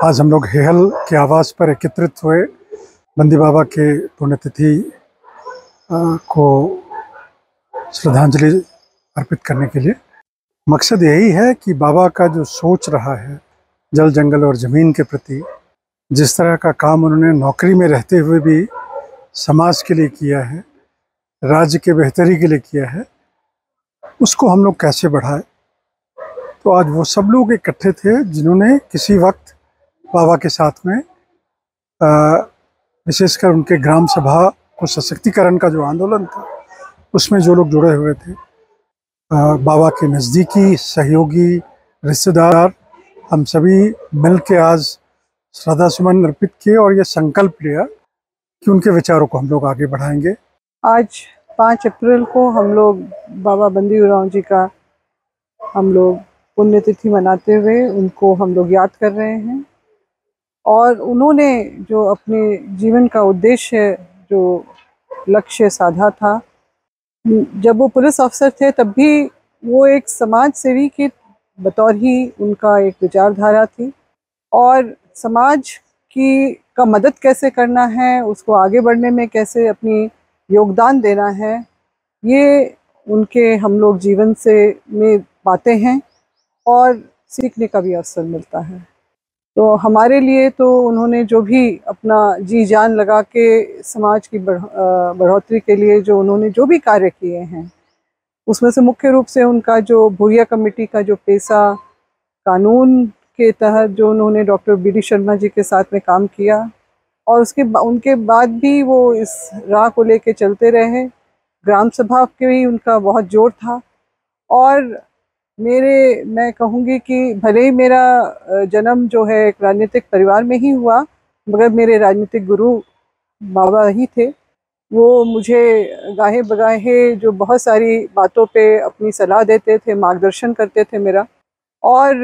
आज हम लोग हेहल के आवास पर एकत्रित हुए बंदी बाबा के पुण्यतिथि को श्रद्धांजलि अर्पित करने के लिए। मकसद यही है कि बाबा का जो सोच रहा है जल जंगल और ज़मीन के प्रति, जिस तरह का काम उन्होंने नौकरी में रहते हुए भी समाज के लिए किया है, राज्य के बेहतरी के लिए किया है, उसको हम लोग कैसे बढ़ाएं। तो आज वो सब लोग इकट्ठे थे जिन्होंने किसी वक्त बाबा के साथ में विशेषकर उनके ग्राम सभा को सशक्तिकरण का जो आंदोलन था उसमें जो लोग जुड़े हुए थे, बाबा के नज़दीकी सहयोगी रिश्तेदार, हम सभी मिल के आज श्रद्धा सुमन अर्पित किए और ये संकल्प लिया कि उनके विचारों को हम लोग आगे बढ़ाएंगे। आज 5 अप्रैल को हम लोग बाबा बंदी उरांव जी का हम लोग पुण्यतिथि मनाते हुए उनको हम लोग याद कर रहे हैं। और उन्होंने जो अपने जीवन का उद्देश्य, जो लक्ष्य साधा था, जब वो पुलिस अफसर थे तब भी वो एक समाज सेवी के बतौर ही उनका एक विचारधारा थी। और समाज का मदद कैसे करना है, उसको आगे बढ़ने में कैसे अपनी योगदान देना है, ये उनके हम लोग जीवन से में पाते हैं और सीखने का भी अवसर मिलता है। तो हमारे लिए तो उन्होंने जो भी अपना जी जान लगा के समाज की बढ़ोतरी के लिए जो उन्होंने जो भी कार्य किए हैं, उसमें से मुख्य रूप से उनका जो भूरिया कमेटी का जो पेशा कानून के तहत जो उन्होंने डॉक्टर बी.डी. शर्मा जी के साथ में काम किया, और उनके बाद भी वो इस राह को लेके चलते रहे। ग्राम सभा के भी उनका बहुत जोर था। और मैं कहूँगी कि भले ही मेरा जन्म जो है एक राजनीतिक परिवार में ही हुआ, मगर मेरे राजनीतिक गुरु बाबा ही थे। वो मुझे गाहे बगाहे जो बहुत सारी बातों पे अपनी सलाह देते थे, मार्गदर्शन करते थे मेरा। और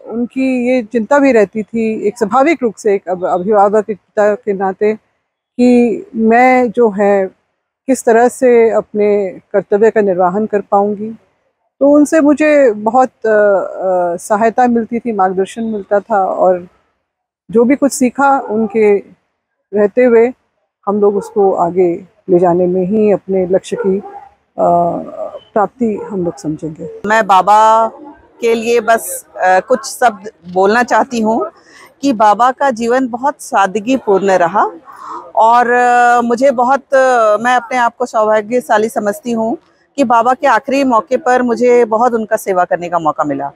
उनकी ये चिंता भी रहती थी एक स्वाभाविक रूप से एक अभिभावक के नाते कि मैं जो है किस तरह से अपने कर्तव्य का निर्वहन कर पाऊँगी। तो उनसे मुझे बहुत सहायता मिलती थी, मार्गदर्शन मिलता था, और जो भी कुछ सीखा उनके रहते हुए हम लोग उसको आगे ले जाने में ही अपने लक्ष्य की प्राप्ति हम लोग समझेंगे। मैं बाबा के लिए बस कुछ शब्द बोलना चाहती हूँ कि बाबा का जीवन बहुत सादगीपूर्ण रहा। और मुझे बहुत मैं अपने आप को सौभाग्यशाली समझती हूँ कि बाबा के आखिरी मौके पर मुझे बहुत उनका सेवा करने का मौका मिला,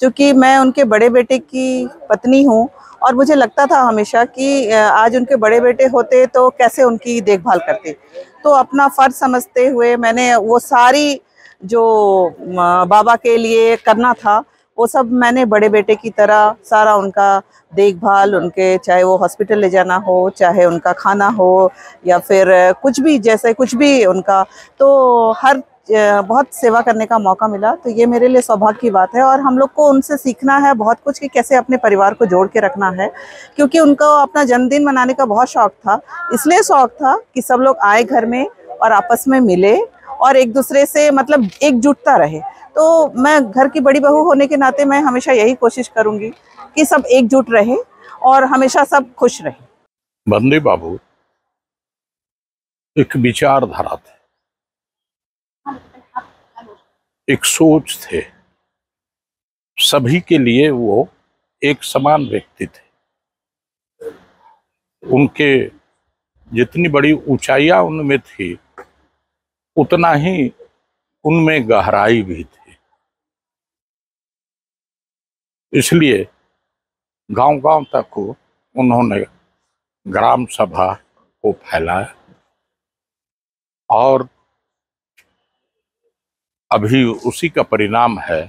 क्योंकि मैं उनके बड़े बेटे की पत्नी हूँ। और मुझे लगता था हमेशा कि आज उनके बड़े बेटे होते तो कैसे उनकी देखभाल करते। तो अपना फ़र्ज समझते हुए मैंने वो सारी जो बाबा के लिए करना था वो सब मैंने बड़े बेटे की तरह सारा उनका देखभाल, उनके चाहे वो हॉस्पिटल ले जाना हो, चाहे उनका खाना हो, या फिर कुछ भी, जैसे कुछ भी उनका, तो हर बहुत सेवा करने का मौका मिला। तो ये मेरे लिए सौभाग्य की बात है। और हम लोग को उनसे सीखना है बहुत कुछ कि कैसे अपने परिवार को जोड़ के रखना है, क्योंकि उनको अपना जन्मदिन मनाने का बहुत शौक था। इसलिए शौक था कि सब लोग आए घर में और आपस में मिले और एक दूसरे से मतलब एकजुटता रहे। तो मैं घर की बड़ी बहू होने के नाते मैं हमेशा यही कोशिश करूंगी कि सब एकजुट रहे और हमेशा सब खुश रहे। बंदी बाबू एक विचारधारा थे, एक सोच थे, सभी के लिए वो एक समान व्यक्ति थे। उनके जितनी बड़ी ऊंचाइयां उनमें थी उतना ही उनमें गहराई भी थी। इसलिए गांव-गांव तक उन्होंने ग्राम सभा को फैलाया और अभी उसी का परिणाम है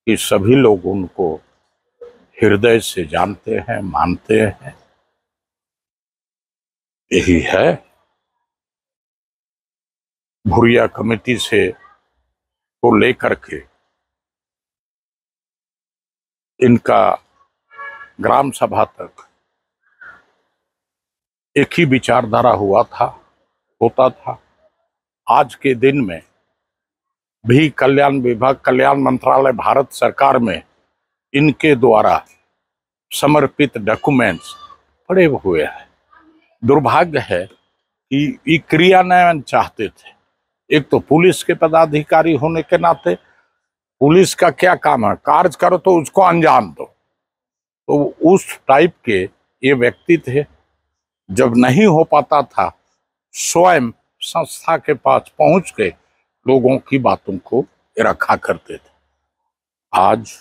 कि सभी लोग उनको हृदय से जानते हैं, मानते हैं। यही है भूरिया कमेटी से को लेकर के इनका ग्राम सभा तक एक ही विचारधारा होता था। आज के दिन में भी कल्याण विभाग, कल्याण मंत्रालय भारत सरकार में इनके द्वारा समर्पित डॉक्यूमेंट्स पड़े हुए हैं। दुर्भाग्य है कि ये क्रियान्वयन चाहते थे। एक तो पुलिस के पदाधिकारी होने के नाते, पुलिस का क्या काम है, कार्य करो तो उसको अंजाम दो। तो उस टाइप के ये व्यक्ति थे। जब नहीं हो पाता था, स्वयं संस्था के पास पहुंच के लोगों की बातों को रखा करते थे। आज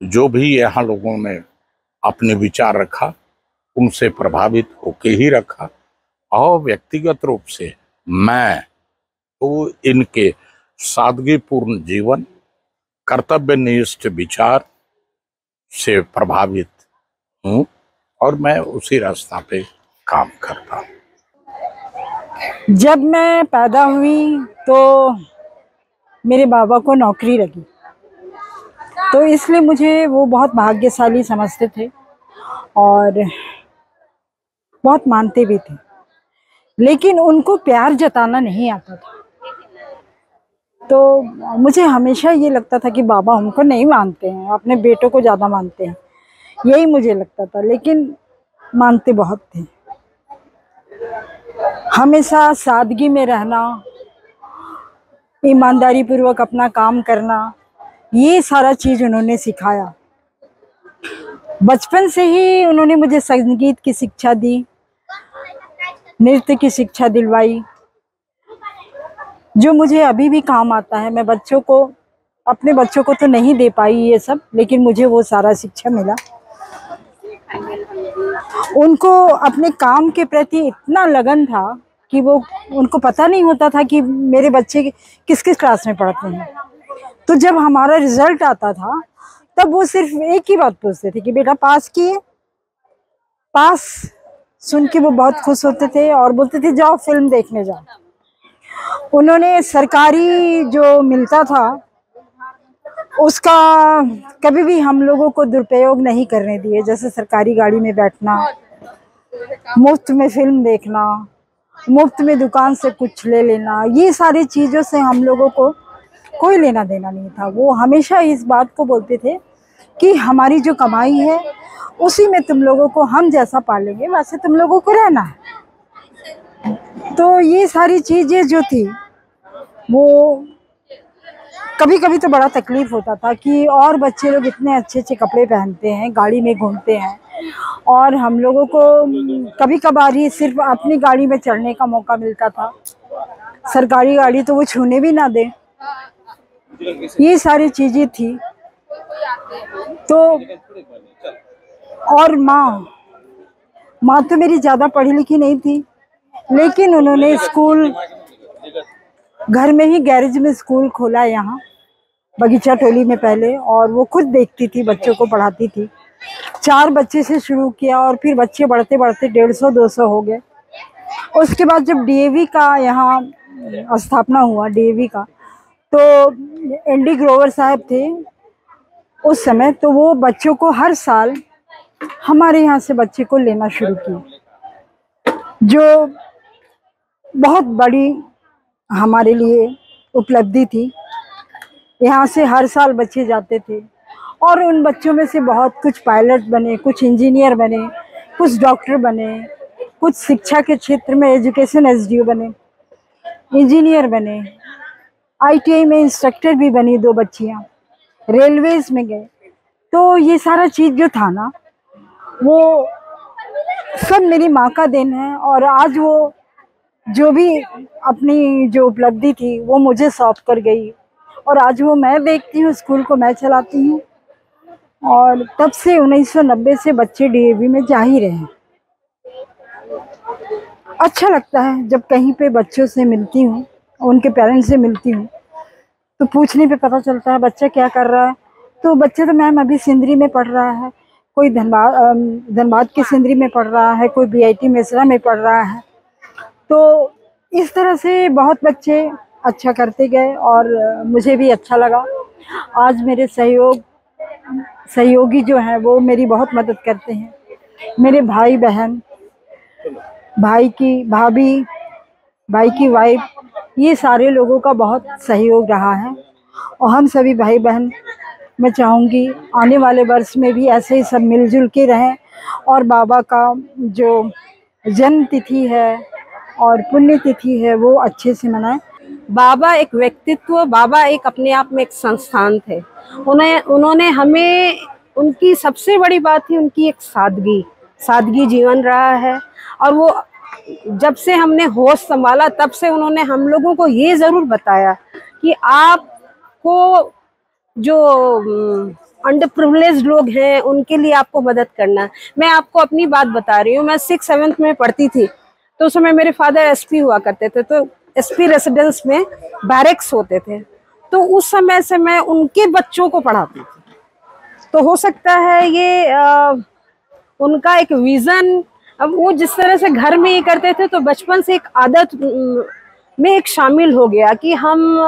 जो भी यहाँ लोगों ने अपने विचार रखा, उनसे प्रभावित होके ही रखा। और व्यक्तिगत रूप से मैं तो इनके सादगीपूर्ण जीवन, कर्तव्यनिष्ठ विचार से प्रभावित हूँ और मैं उसी रास्ता पे काम करता हूँ। जब मैं पैदा हुई तो मेरे बाबा को नौकरी लगी, तो इसलिए मुझे वो बहुत भाग्यशाली समझते थे और बहुत मानते भी थे। लेकिन उनको प्यार जताना नहीं आता था। तो मुझे हमेशा ये लगता था कि बाबा हमको नहीं मानते हैं, अपने बेटों को ज़्यादा मानते हैं, यही मुझे लगता था। लेकिन मानते बहुत थे। हमेशा सादगी में रहना, ईमानदारी पूर्वक अपना काम करना, ये सारा चीज़ उन्होंने सिखाया। बचपन से ही उन्होंने मुझे संगीत की शिक्षा दी, नृत्य की शिक्षा दिलवाई, जो मुझे अभी भी काम आता है। मैं बच्चों को, अपने बच्चों को तो नहीं दे पाई ये सब, लेकिन मुझे वो सारा शिक्षा मिला। उनको अपने काम के प्रति इतना लगन था कि वो, उनको पता नहीं होता था कि मेरे बच्चे किस किस क्लास में पढ़ते हैं। तो जब हमारा रिजल्ट आता था, तब वो सिर्फ एक ही बात पूछते थे कि बेटा पास किए। पास सुन के वो बहुत खुश होते थे और बोलते थे जाओ फिल्म देखने जाओ। उन्होंने सरकारी जो मिलता था उसका कभी भी हम लोगों को दुरुपयोग नहीं करने दिए। जैसे सरकारी गाड़ी में बैठना, मुफ्त में फिल्म देखना, मुफ्त में दुकान से कुछ ले लेना, ये सारी चीज़ों से हम लोगों को कोई लेना देना नहीं था। वो हमेशा इस बात को बोलते थे कि हमारी जो कमाई है उसी में तुम लोगों को हम जैसा पालेंगे वैसे तुम लोगों को रहना है। तो ये सारी चीज़ें जो थी, वो कभी कभी तो बड़ा तकलीफ होता था कि और बच्चे लोग इतने अच्छे अच्छे कपड़े पहनते हैं, गाड़ी में घूमते हैं, और हम लोगों को कभी कभार ही सिर्फ अपनी गाड़ी में चढ़ने का मौका मिलता था। सरकारी गाड़ी तो वो छूने भी ना दे। ये सारी चीज़ें थी। तो और माँ तो मेरी ज़्यादा पढ़ी लिखी नहीं थी, लेकिन उन्होंने स्कूल, घर में ही गैरेज में स्कूल खोला यहाँ बगीचा टोली में पहले, और वो खुद देखती थी, बच्चों को पढ़ाती थी। 4 बच्चे से शुरू किया और फिर बच्चे बढ़ते बढ़ते 150-200 हो गए। उसके बाद जब डीएवी का यहाँ स्थापना हुआ, डीएवी का, तो एनडी ग्रोवर साहब थे उस समय, तो वो बच्चों को हर साल हमारे यहाँ से बच्चे को लेना शुरू किया, जो बहुत बड़ी हमारे लिए उपलब्धि थी। यहाँ से हर साल बच्चे जाते थे और उन बच्चों में से बहुत कुछ पायलट बने, कुछ इंजीनियर बने, कुछ डॉक्टर बने, कुछ शिक्षा के क्षेत्र में एजुकेशन एसडीओ बने, इंजीनियर बने, आईटीआई में इंस्ट्रक्टर भी बनी 2 बच्चियाँ, रेलवेज में गए। तो ये सारा चीज़ जो था ना, वो सब मेरी माँ का देन है। और आज वो जो भी अपनी जो उपलब्धि थी वो मुझे सौंप कर गई, और आज वो मैं देखती हूँ, स्कूल को मैं चलाती हूँ। और तब से 1990 से बच्चे डीएवी में जा ही रहे हैं। अच्छा लगता है जब कहीं पे बच्चों से मिलती हूँ, उनके पेरेंट्स से मिलती हूँ, तो पूछने पे पता चलता है बच्चा क्या कर रहा है। तो बच्चे तो मैम अभी सिंदरी में पढ़ रहा है, कोई धनबाद के सिंदरी में पढ़ रहा है, कोई बीआईटी मेसरा में पढ़ रहा है। तो इस तरह से बहुत बच्चे अच्छा करते गए और मुझे भी अच्छा लगा। आज मेरे सहयोगी जो हैं वो मेरी बहुत मदद करते हैं। मेरे भाई बहन, भाई की भाभी, भाई की वाइफ, ये सारे लोगों का बहुत सहयोग रहा है। और हम सभी भाई बहन, मैं चाहूँगी आने वाले वर्ष में भी ऐसे ही सब मिलजुल के रहें और बाबा का जो जन्म तिथि है और पुण्य तिथि है वो अच्छे से मनाएं। बाबा एक व्यक्तित्व, बाबा एक अपने आप में एक संस्थान थे। उन्होंने हमें, उनकी सबसे बड़ी बात थी उनकी एक सादगी जीवन रहा है। और वो जब से हमने होश संभाला तब से उन्होंने हम लोगों को ये ज़रूर बताया कि आपको जो अंडर प्रिविलेज्ड लोग हैं उनके लिए आपको मदद करना है। मैं आपको अपनी बात बता रही हूँ, मैं 6th-7th में पढ़ती थी तो उस समय मेरे फादर एसपी हुआ करते थे, तो एसपी रेसिडेंस में बैरेक्स होते थे, तो उस समय से मैं उनके बच्चों को पढ़ाती थी। तो हो सकता है ये उनका एक विज़न, अब वो जिस तरह से घर में ये करते थे तो बचपन से एक आदत में एक शामिल हो गया कि हम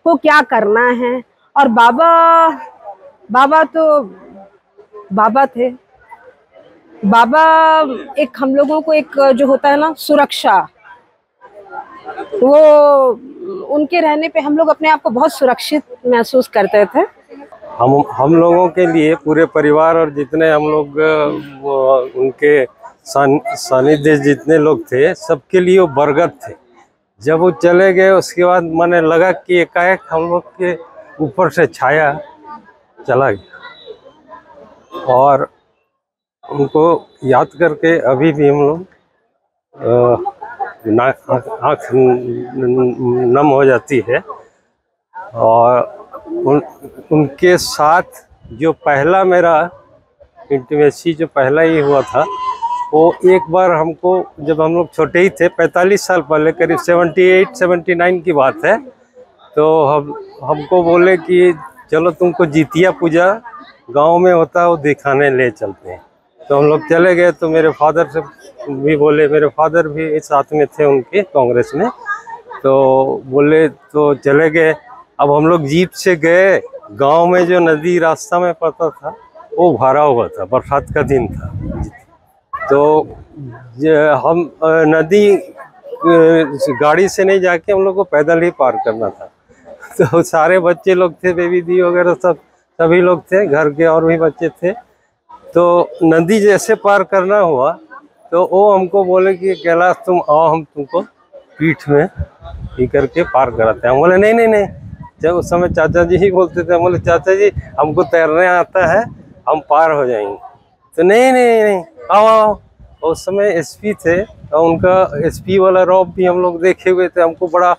को क्या करना है। और बाबा तो बाबा थे। बाबा एक हम लोगों को एक जो होता है ना सुरक्षा, वो उनके रहने पे हम लोग अपने आप को बहुत सुरक्षित महसूस करते थे। हम लोगों के लिए, पूरे परिवार और जितने हम लोग उनके सानिध्य जितने लोग थे, सबके लिए वो बरगद थे। जब वो चले गए उसके बाद मैंने लगा कि एकाएक हम लोग के ऊपर से छाया चला गया। और उनको याद करके अभी भी हम लोग आँख नम हो जाती है। और उनके साथ जो पहला मेरा इंटीमेसी जो पहला ही हुआ था, वो एक बार हमको, जब हम लोग छोटे ही थे, 45 साल पहले, करीब 78-79 की बात है, तो हमको बोले कि चलो तुमको जितिया पूजा गांव में होता है वो दिखाने ले चलते हैं। तो हम लोग चले गए। तो मेरे फादर से भी बोले, मेरे फादर भी साथ में थे उनके कांग्रेस में, तो बोले तो चले गए। अब हम लोग जीप से गए। गांव में जो नदी रास्ता में पड़ता था वो भरा हुआ था, बरसात का दिन था। तो हम नदी गाड़ी से नहीं जाके हम लोग को पैदल ही पार करना था। तो सारे बच्चे लोग थे, बेबी दी वगैरह सभी लोग थे, घर के और भी बच्चे थे। तो नदी जैसे पार करना हुआ तो वो हमको बोले कि कैलाश तुम आओ, हम तुमको पीठ में ही करके पार कराते हैं। हम बोले नहीं। जब उस समय चाचा जी ही बोलते थे, हम बोले चाचा जी हमको तैरने आता है, हम पार हो जाएंगे। तो नहीं आओ। उस समय एसपी थे और उनका एसपी वाला रॉब भी हम लोग देखे हुए थे। हमको बड़ा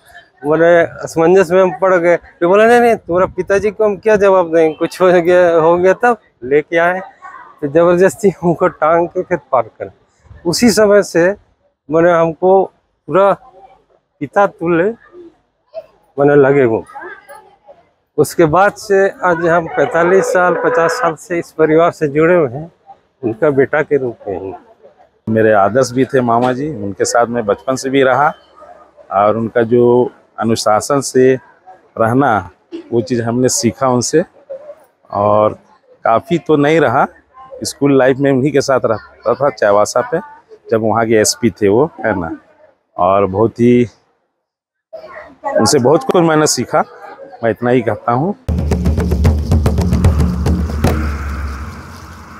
मैंने असमंजस में हम पड़ गए। तो बोला नहीं तुम्हारा पिताजी को हम क्या जवाब देंगे, कुछ हो गया तब लेके आए। तो जबरदस्ती हमको टांग के फिर पार कर। उसी समय से मैंने हमको पूरा पिता तुल्य मैंने लगे वो। उसके बाद से आज हम 45 साल 50 साल से इस परिवार से जुड़े हुए हैं, उनका बेटा के रूप में ही। मेरे आदर्श भी थे मामा जी, उनके साथ मैं बचपन से भी रहा और उनका जो अनुशासन से रहना, वो चीज़ हमने सीखा उनसे। और काफ़ी तो नहीं रहा, स्कूल लाइफ में उन्हीं के साथ रहता था चाईबासा पे, जब वहाँ के एसपी थे वो, है ना। और बहुत ही उनसे बहुत कुछ मैंने सीखा, मैं इतना ही कहता हूँ।